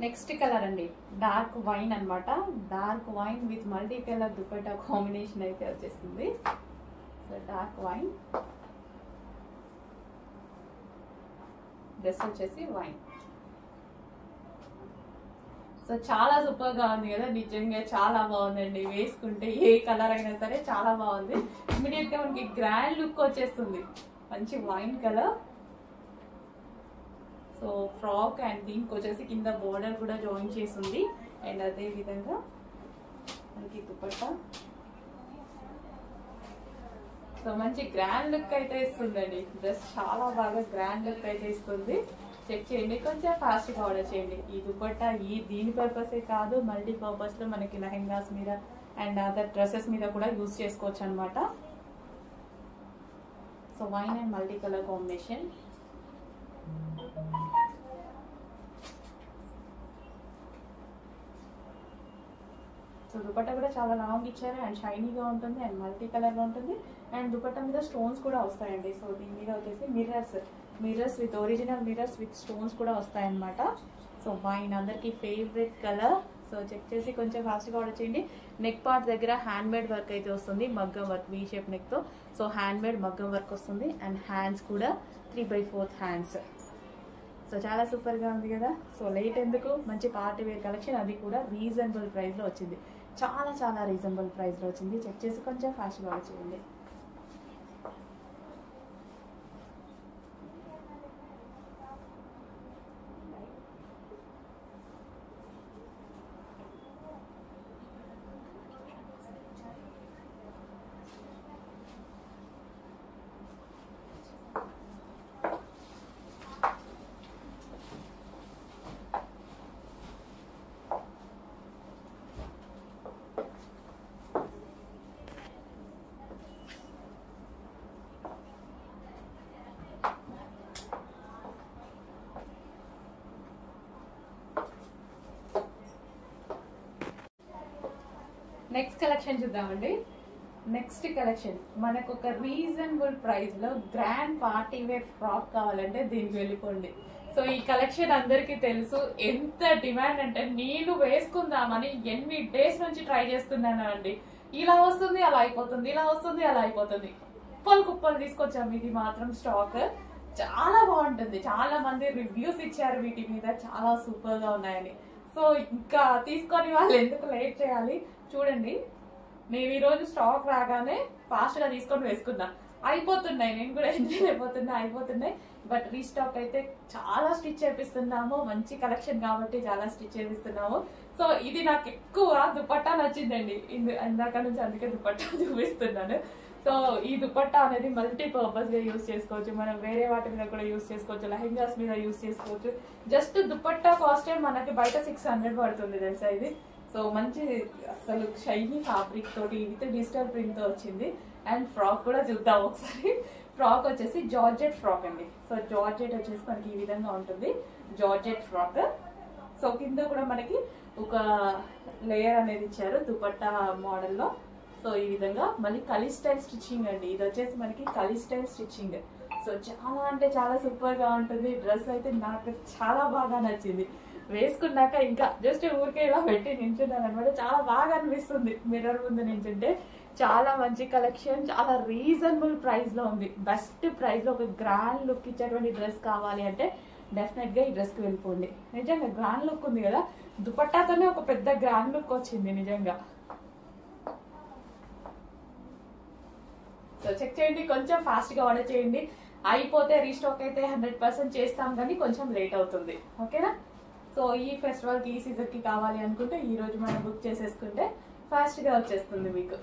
Next colour అండి dark wine అన్నమాట. Dark wine with multi colour dupatta combination అయితే వచ్చేస్తుంది. సో డార్క్ వైన్, డ్రెస్ వచ్చేసి వైన్. సో చాలా సూపర్ గా ఉంది కదా, నిజంగా చాలా బాగుందండి. వేసుకుంటే ఏ కలర్ అయినా సరే చాలా బాగుంది. ఇమీడియట్ గా మనకి గ్రాండ్ లుక్ వచ్చేస్తుంది. మంచి wine colour. So frock and దీనికి వచ్చేసి కింద బోర్డర్ కూడా జాయిన్ చేసింది. అండ్ అదే విధంగా మనకి దుపట్టా. సో మంచి గ్రాండ్ లుక్ అయితే ఇస్తుందండి. డ్రెస్ చాలా బాగా గ్రాండ్ లుక్ అయితే ఇస్తుంది. చెక్ చేయండి, కొంచెం ఫాస్ట్ గా ఆర్డర్ చేయండి. ఈ దుపట్టా దీని పర్పసే కాదు, మల్టీ పర్పస్ లో మనకి లెహెంగాస్ మీద అండ్ అదర్ డ్రెస్సెస్ మీద కూడా యూజ్ చేసుకోవచ్చు అనమాట. So wine and multi colour combination. So dupatta కూడా చాలా లాంగ్ ఇచ్చారు అండ్ షైనీగా ఉంటుంది అండ్ మల్టీ కలర్ లో ఉంటుంది. అండ్ దుపట్టా మీద స్టోన్స్ కూడా వస్తాయండి. సో దీని మీద వచ్చేసి mirrors with original mirrors with stones కూడా వస్తాయన్నమాట. సో వైన్ అందరికి ఫేవరెట్ కలర్. సో చెక్ చేసి కొంచెం ఫాస్ట్గా ఆర్డర్ చేయండి. నెక్ పార్ట్ దగ్గర హ్యాండ్ మేడ్ వర్క్ అయితే వస్తుంది, మగ్గం వర్క్ వీ షేప్ నెక్ తో. సో హ్యాండ్ మేడ్ మగ్గం వర్క్ వస్తుంది అండ్ హ్యాండ్స్ కూడా 3/4 హ్యాండ్స్. సో చాలా సూపర్ గా ఉంది కదా. సో లేట్ ఎందుకు, మంచి పార్టీ వేర్ కలెక్షన్, అది కూడా రీజనబుల్ ప్రైస్ లో వచ్చింది. చాలా చాలా రీజనబుల్ ప్రైస్ లో వచ్చింది. చెక్ చేసి కొంచెం ఫాస్ట్ గా ఆర్డర్ చేయండి. నెక్స్ట్ కలెక్షన్ చూద్దామండి. నెక్స్ట్ కలెక్షన్ మనకు ఒక రీజనబుల్ ప్రైస్ లో గ్రాండ్ పార్టీ వేర్ ఫ్రాక్ కావాలంటే దీనికి వెళ్ళిపోండి. సో ఈ కలెక్షన్ అందరికీ తెలుసు, ఎంత డిమాండ్ అంటే నేను వేసుకుందామని ఎన్ని డేస్ నుంచి ట్రై చేస్తున్నాను అండి. ఇలా వస్తుంది అలా అయిపోతుంది, ఇలా వస్తుంది అలా అయిపోతుంది. కుప్పలు తీసుకొచ్చాము. ఇది మాత్రం స్టాక్ చాలా బాగుంటుంది. చాలా మంది రివ్యూస్ ఇచ్చారు వీటి మీద, చాలా సూపర్ గా ఉన్నాయని. సో ఇంకా తీసుకొని వాళ్ళు ఎందుకు లేట్ చేయాలి, చూడండి. నేను ఈరోజు స్టాక్ రాగానే ఫాస్ట్ గా తీసుకొని వేసుకున్నా. అయిపోతున్నాయి, నేను కూడా ఎంజాయ్ అయిపోతున్నాయి. బట్ రీస్టాక్ అయితే చాలా స్టిచ్ చేపిస్తున్నాము. మంచి కలెక్షన్ కాబట్టి చాలా స్టిచ్ చేపిస్తున్నాము. సో ఇది నాకు ఎక్కువ దుపట్టా నచ్చిందండి ఇందాక నుంచి, అందుకే దుపట్టా చూపిస్తున్నాను. సో ఈ దుపట్టా అనేది మల్టీ పర్పస్ గా యూజ్ చేసుకోవచ్చు. మనం వేరే వాటి మీద కూడా యూజ్ చేసుకోవచ్చు, లెహెంగాస్ మీద యూజ్ చేసుకోవచ్చు. జస్ట్ దుపట్టా కాస్ట్ మనకి బయట 600 పడుతుంది తెలుసా ఇది. సో మంచి అసలు షైనీ ఫ్యాబ్రిక్ తోటి విత్ డిజిటల్ ప్రింట్ తో వచ్చింది. అండ్ ఫ్రాక్ కూడా చూద్దాం ఒకసారి. ఫ్రాక్ వచ్చేసి జార్జెట్ ఫ్రాక్ అండి. సో జార్జెట్ వచ్చేసి మనకి ఈ విధంగా ఉంటుంది, జార్జెట్ ఫ్రాక్. సో కింద కూడా మనకి ఒక లేయర్ అనేది ఇచ్చారు దుపట్టా మోడల్లో. సో ఈ విధంగా మళ్ళీ కలీ స్టైల్ స్టిచ్చింగ్ అండి. ఇది వచ్చేసి మనకి కలీ స్టైల్ స్టిచ్చింగ్. సో చాలా అంటే చాలా సూపర్ గా ఉంటుంది. డ్రెస్ అయితే నాకు చాలా బాగా నచ్చింది. వేసుకున్నాక ఇంకా జస్ట్ ఊరికే ఇలా పెట్టి నించున్నాను అనమాట. చాలా బాగా అనిపిస్తుంది మిర్రర్ ముందు నించుంటే. చాలా మంచి కలెక్షన్, చాలా రీజనబుల్ ప్రైస్ లో ఉంది. బెస్ట్ ప్రైస్ లో ఒక గ్రాండ్ లుక్ ఇచ్చేటువంటి డ్రెస్ కావాలి అంటే డెఫినెట్ గా ఈ డ్రెస్ కి వెళ్ళిపోండి. నిజంగా గ్రాండ్ లుక్ ఉంది కదా, దుపట్టాతోనే ఒక పెద్ద గ్రాండ్ లుక్ వచ్చింది నిజంగా. సో చెక్ చేయండి, కొంచెం ఫాస్ట్ గా ఆర్డర్ చేయండి. అయిపోతే రీస్టాక్ అయితే 100% చేస్తాం, కానీ కొంచెం లేట్ అవుతుంది. ఓకేనా. సో ఈ ఫెస్టివల్ కి ఈ సీజన్ కి కావాలి అనుకుంటే ఈ రోజు మనం బుక్ చేసేసుకుంటే ఫాస్ట్ గా వచ్చేస్తుంది మీకు.